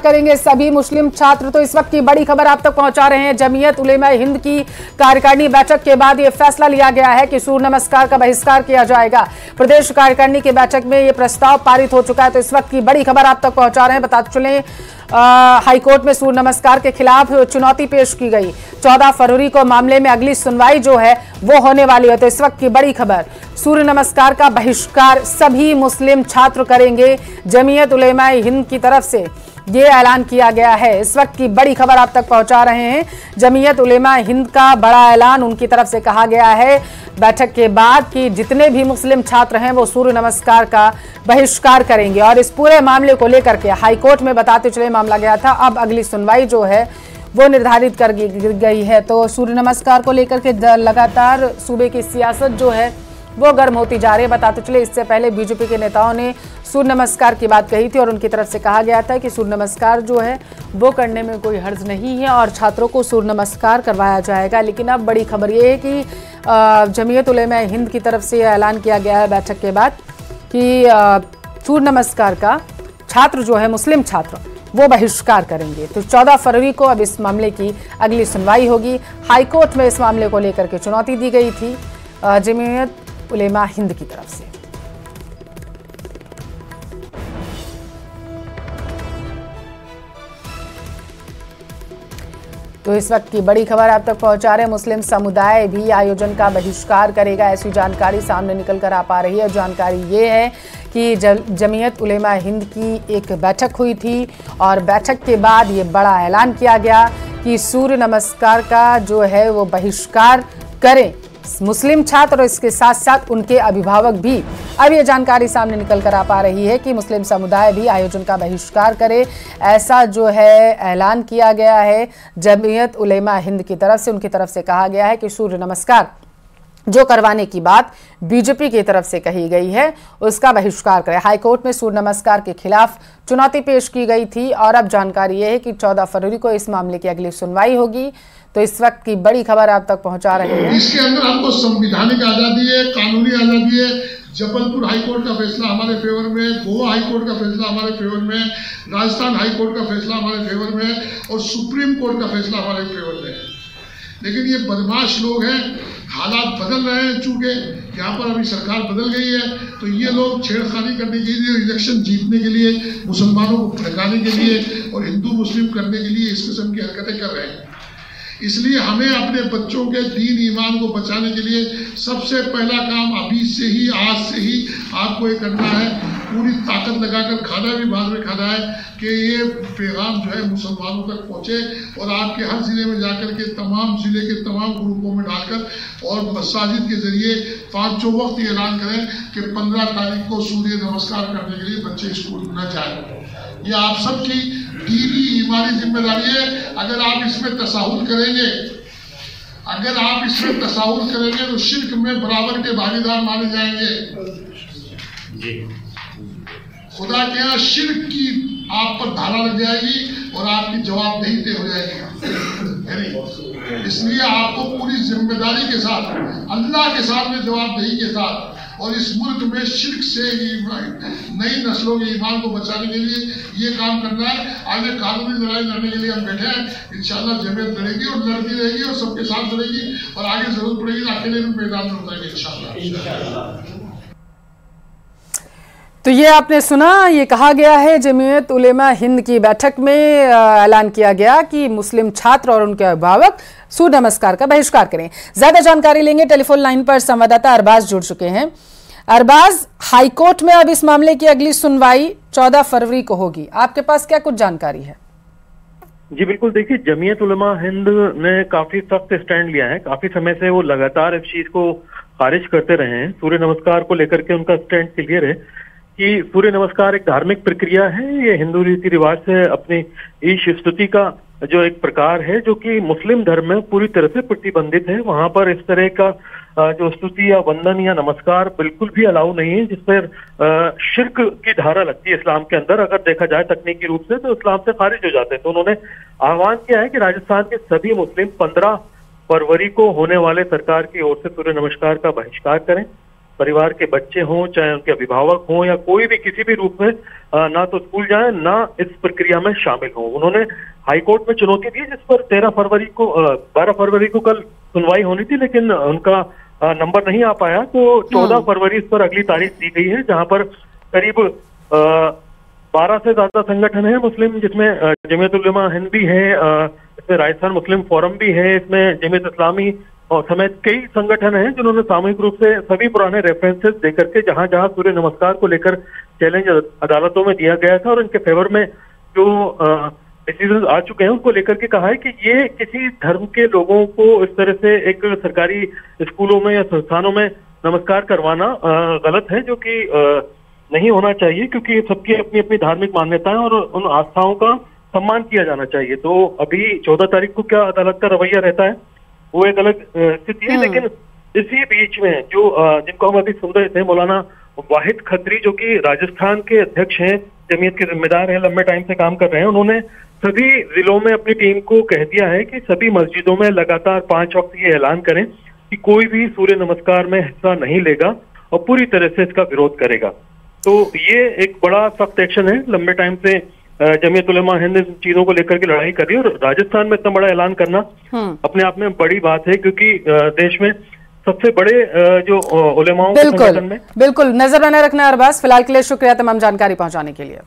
करेंगे सभी मुस्लिम छात्र। तो इस वक्त की बड़ी खबर आप तक पहुंचा रहे हैं। जमीयत उलेमा हिंद की कार्यकारिणी बैठक के बाद यह फैसला लिया गया है कि सूर्य नमस्कार का बहिष्कार किया जाएगा। प्रदेश कार्यकारिणी की बैठक में यह प्रस्ताव पारित हो चुका है। तो इस वक्त की बड़ी खबर आप तक पहुंचा रहे हैं। बता चलें हाईकोर्ट में सूर्य नमस्कार के खिलाफ चुनौती पेश की गई। 14 फरवरी को मामले में अगली सुनवाई जो है वो होने वाली है। तो इस वक्त की बड़ी खबर, सूर्य नमस्कार का बहिष्कार सभी मुस्लिम छात्र करेंगे। जमीयत उलेमा हिंद की तरफ से ये ऐलान किया गया है। इस वक्त की बड़ी खबर आप तक पहुंचा रहे हैं। जमीयत उलेमा हिंद का बड़ा ऐलान, उनकी तरफ से कहा गया है बैठक के बाद कि जितने भी मुस्लिम छात्र हैं वो सूर्य नमस्कार का बहिष्कार करेंगे। और इस पूरे मामले को लेकर के हाईकोर्ट में बताते चले मामला गया था, अब अगली सुनवाई जो है वो निर्धारित कर गई है। तो सूर्य नमस्कार को लेकर के लगातार सूबे की सियासत जो है वो गर्म होती जा रही है। बताते चले इससे पहले बीजेपी के नेताओं ने सूर्य नमस्कार की बात कही थी और उनकी तरफ से कहा गया था कि सूर्य नमस्कार जो है वो करने में कोई हर्ज नहीं है और छात्रों को सूर्य नमस्कार करवाया जाएगा। लेकिन अब बड़ी खबर ये है कि जमीयत उलेमा हिंद की तरफ से ऐलान किया गया है बैठक के बाद कि सूर्य नमस्कार का छात्र जो है, मुस्लिम छात्र, वो बहिष्कार करेंगे। तो 14 फरवरी को अब इस मामले की अगली सुनवाई होगी। हाईकोर्ट में इस मामले को लेकर के चुनौती दी गई थी जमीयत उलेमा हिंद की तरफ से। तो इस वक्त की बड़ी खबर आप तक पहुंचा रहे हैं। मुस्लिम समुदाय भी आयोजन का बहिष्कार करेगा, ऐसी जानकारी सामने निकल कर आ पा रही है। जानकारी ये है कि जमीयत उलेमा हिंद की एक बैठक हुई थी और बैठक के बाद ये बड़ा ऐलान किया गया कि सूर्य नमस्कार का जो है वो बहिष्कार करें मुस्लिम छात्र और इसके साथ साथ उनके अभिभावक भी। अब ये जानकारी सामने निकल कर आ पा रही है कि मुस्लिम समुदाय भी आयोजन का बहिष्कार करे, ऐसा जो है ऐलान किया गया है जमीयत उलेमा हिंद की तरफ से। उनकी तरफ से कहा गया है कि सूर्य नमस्कार जो करवाने की बात बीजेपी की तरफ से कही गई है उसका बहिष्कार करें। हाईकोर्ट में सूर्य नमस्कार के खिलाफ चुनौती पेश की गई थी और अब जानकारी यह है कि 14 फरवरी को इस मामले की अगली सुनवाई होगी। तो इस वक्त की बड़ी खबर आप तक पहुंचा रहे हैं। इसके अंदर हमको संवैधानिक आजादी है, कानूनी आजादी है। जबलपुर हाईकोर्ट का फैसला हमारे फेवर में, गोवा हाईकोर्ट का फैसला हमारे फेवर में, राजस्थान हाईकोर्ट का फैसला हमारे फेवर में और सुप्रीम कोर्ट का फैसला हमारे फेवर में है। लेकिन ये बदमाश लोग हैं, हालात बदल रहे हैं, चूंकि यहाँ पर अभी सरकार बदल गई है तो ये लोग छेड़खानी करने के लिए, इलेक्शन जीतने के लिए, मुसलमानों को भड़काने के लिए और हिंदू मुस्लिम करने के लिए इस किस्म की हरकतें कर रहे हैं। इसलिए हमें अपने बच्चों के दीन ईमान को बचाने के लिए सबसे पहला काम अभी से ही, आज से ही आपको ये करना है, पूरी ताकत लगाकर खाना भी बाद में खाना है कि ये पैगाम जो है मुसलमानों तक पहुंचे और आपके हर जिले में जाकर के तमाम जिले के तमाम ग्रुपों में डालकर और मसाजिद के जरिए 5 वक्त ये ऐलान करें कि 15 तारीख को सूर्य नमस्कार करने के लिए बच्चे स्कूल न जाए। ये आप सबकी दीनी ईमानी जिम्मेदारी है। अगर आप इसमें तसाहुल करेंगे, तो शिर्क में बराबर के भागीदार माने जाएंगे। खुदा के यहाँ शिर्क की आप पर धारा लग जाएगी और आपकी जवाबदेही तय हो जाएगी। इसलिए आपको पूरी जिम्मेदारी के साथ, अल्लाह के सामने जवाबदेही के साथ और इस मुल्क में शिर्क से नई नस्लों के ईमान को बचाने के लिए ये काम करना है। आगे कानूनी लड़ाई लड़ने के लिए हम बैठे हैं। इंशाल्लाह जमीयत लड़ेगी और लड़ती रहेगी और सबके साथ लड़ेगी और आगे जरूरत पड़ेगी तो अकेले भी मैदान में उतरेंगे इंशाल्लाह। तो ये आपने सुना, ये कहा गया है जमीयत उलेमा हिंद की बैठक में ऐलान किया गया कि मुस्लिम छात्र और उनके अभिभावक सूर्य नमस्कार का बहिष्कार करें। ज्यादा जानकारी लेंगे, टेलीफोन लाइन पर संवाददाता अरबाज जुड़ चुके हैं। अरबाज, हाईकोर्ट में अब इस मामले की अगली सुनवाई 14 फरवरी को होगी, आपके पास क्या कुछ जानकारी है? जी बिल्कुल, देखिए जमीयत उलेमा हिंद ने काफी सख्त स्टैंड लिया है। काफी समय से वो लगातार इस चीज को खारिज करते रहे हैं। सूर्य नमस्कार को लेकर के उनका स्टैंड क्लियर है कि सूर्य नमस्कार एक धार्मिक प्रक्रिया है। ये हिंदू रीति रिवाज से अपनी ईश स्तुति का जो एक प्रकार है जो कि मुस्लिम धर्म में पूरी तरह से प्रतिबंधित है। वहां पर इस तरह का जो स्तुति या वंदन या नमस्कार बिल्कुल भी अलाउ नहीं है, जिस पर शिर्क की धारा लगती है इस्लाम के अंदर। अगर देखा जाए तकनीकी रूप से तो इस्लाम से खारिज हो जाते हैं। तो उन्होंने आह्वान किया है कि राजस्थान के सभी मुस्लिम 15 फरवरी को होने वाले सरकार की ओर से सूर्य नमस्कार का बहिष्कार करें। परिवार के बच्चे हों, चाहे उनके अभिभावक हों या कोई भी किसी भी रूप में ना तो स्कूल जाए ना इस प्रक्रिया में शामिल हों। उन्होंने हाईकोर्ट में चुनौती दी जिस पर 12 फरवरी को कल सुनवाई होनी थी, लेकिन उनका नंबर नहीं आ पाया, तो 14 फरवरी इस पर अगली तारीख दी गई है, जहां पर करीब 12 से ज्यादा संगठन है मुस्लिम, जिसमें जमीयत उलेमा हिंद भी है, इसमें राजस्थान मुस्लिम फोरम भी है, इसमें जमीयत इस्लामी और समेत कई संगठन हैं जिन्होंने सामूहिक रूप से सभी पुराने रेफरेंसेस देकर के जहां जहां सूर्य नमस्कार को लेकर चैलेंज अदालतों में दिया गया था और इनके फेवर में जो डिसीजन आ चुके हैं उनको लेकर के कहा है कि ये किसी धर्म के लोगों को इस तरह से एक सरकारी स्कूलों में या संस्थानों में नमस्कार करवाना गलत है, जो कि नहीं होना चाहिए, क्योंकि सबकी अपनी अपनी धार्मिक मान्यताएं और उन आस्थाओं का सम्मान किया जाना चाहिए। तो अभी 14 तारीख को क्या अदालत का रवैया रहता है वो एक अलग स्थिति है, लेकिन इसी बीच में जो जिनको हम अभी सुन रहे थे, मौलाना वाहिद खत्री जो कि राजस्थान के अध्यक्ष हैं, जमीयत के जिम्मेदार हैं, लंबे टाइम से काम कर रहे हैं, उन्होंने सभी जिलों में अपनी टीम को कह दिया है कि सभी मस्जिदों में लगातार 5 वक्त ये ऐलान करें कि कोई भी सूर्य नमस्कार में हिस्सा नहीं लेगा और पूरी तरह से इसका विरोध करेगा। तो ये एक बड़ा सख्त एक्शन है। लंबे टाइम से जमीयत उलेमा हिंद इन चीजों को लेकर के लड़ाई कर रही है और राजस्थान में इतना बड़ा ऐलान करना अपने आप में बड़ी बात है, क्योंकि देश में सबसे बड़े जो उलेमाओं के संगठन में बिल्कुल नजर बनाए रखना अरबाज। फिलहाल के लिए शुक्रिया तमाम जानकारी पहुंचाने के लिए।